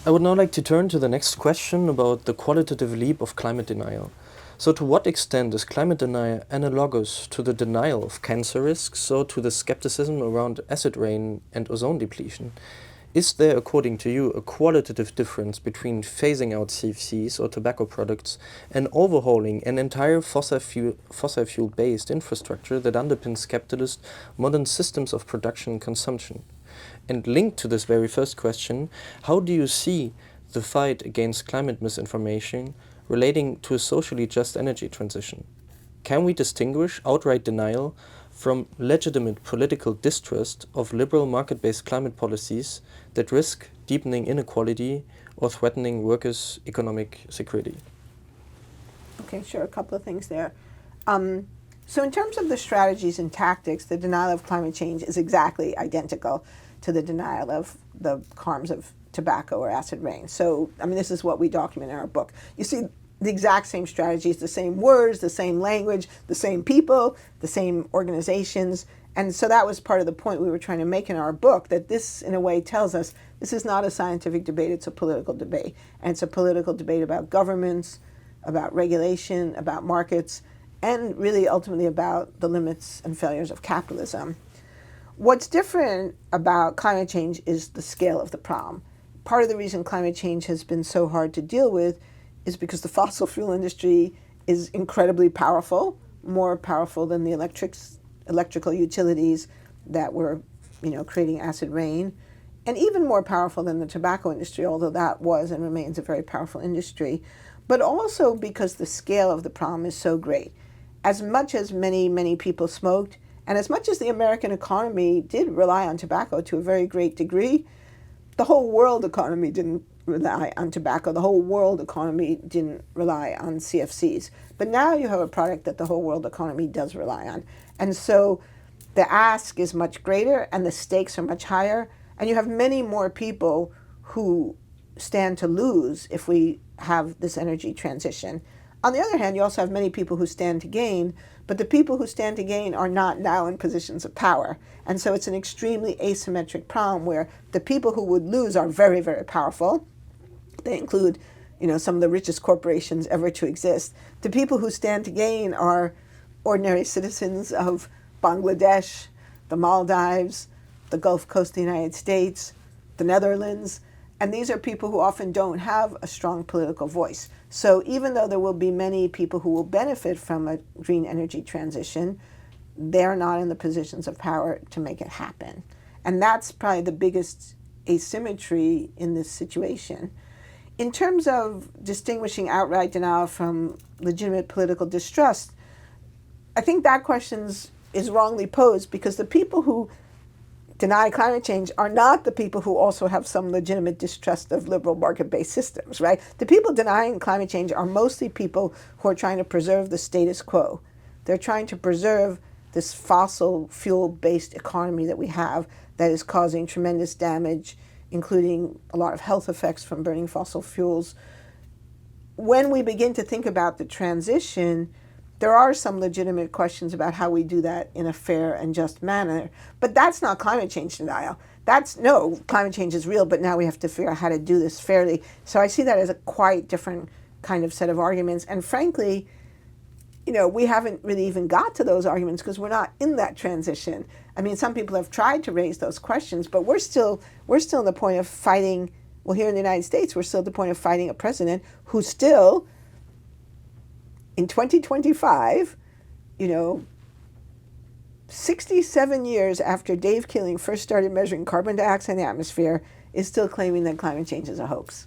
I would now like to turn to the next question about the qualitative leap of climate denial. So, to what extent is climate denial analogous to the denial of cancer risks, or to the skepticism around acid rain and ozone depletion? Is there, according to you, a qualitative difference between phasing out CFCs or tobacco products and overhauling an entire fossil fuel-based infrastructure that underpins capitalist modern systems of production and consumption? And linked to this very first question, how do you see the fight against climate misinformation relating to a socially just energy transition? Can we distinguish outright denial from legitimate political distrust of liberal market-based climate policies that risk deepening inequality or threatening workers' economic security? Okay, sure, a couple of things there. So in terms of the strategies and tactics, the denial of climate change is exactly identical to the denial of the harms of tobacco or acid rain. So, I mean, this is what we document in our book. You see the exact same strategies, the same words, the same language, the same people, the same organizations. And so that was part of the point we were trying to make in our book, that this, in a way, tells us this is not a scientific debate, it's a political debate. And it's a political debate about governments, about regulation, about markets, and really ultimately about the limits and failures of capitalism. What's different about climate change is the scale of the problem. Part of the reason climate change has been so hard to deal with is because the fossil fuel industry is incredibly powerful, more powerful than the electrical utilities that were, creating acid rain, and even more powerful than the tobacco industry, although that was and remains a very powerful industry, but also because the scale of the problem is so great. As much as many, many people smoked, and as much as the American economy did rely on tobacco to a very great degree, the whole world economy didn't rely on tobacco. The whole world economy didn't rely on CFCs. But now you have a product that the whole world economy does rely on. And so the ask is much greater and the stakes are much higher. And you have many more people who stand to lose if we have this energy transition. On the other hand, you also have many people who stand to gain, but the people who stand to gain are not now in positions of power. And so it's an extremely asymmetric problem where the people who would lose are very, very powerful. They include, some of the richest corporations ever to exist. The people who stand to gain are ordinary citizens of Bangladesh, the Maldives, the Gulf Coast of the United States, the Netherlands. And these are people who often don't have a strong political voice. So even though there will be many people who will benefit from a green energy transition, they're not in the positions of power to make it happen. And that's probably the biggest asymmetry in this situation. In terms of distinguishing outright denial from legitimate political distrust, I think that question is wrongly posed because the people who deny climate change are not the people who also have some legitimate distrust of liberal market-based systems, right? The people denying climate change are mostly people who are trying to preserve the status quo. They're trying to preserve this fossil fuel-based economy that we have that is causing tremendous damage, including a lot of health effects from burning fossil fuels. When we begin to think about the transition, there are some legitimate questions about how we do that in a fair and just manner, but that's not climate change denial. Climate change is real, but now we have to figure out how to do this fairly. So I see that as a quite different kind of set of arguments. And frankly, we haven't really even got to those arguments because we're not in that transition. I mean, some people have tried to raise those questions, but we're still in the point of fighting. Well, here in the United States, we're still at the point of fighting a president who still, in 2025, 67 years after Dave Keeling first started measuring carbon dioxide in the atmosphere, is still claiming that climate change is a hoax.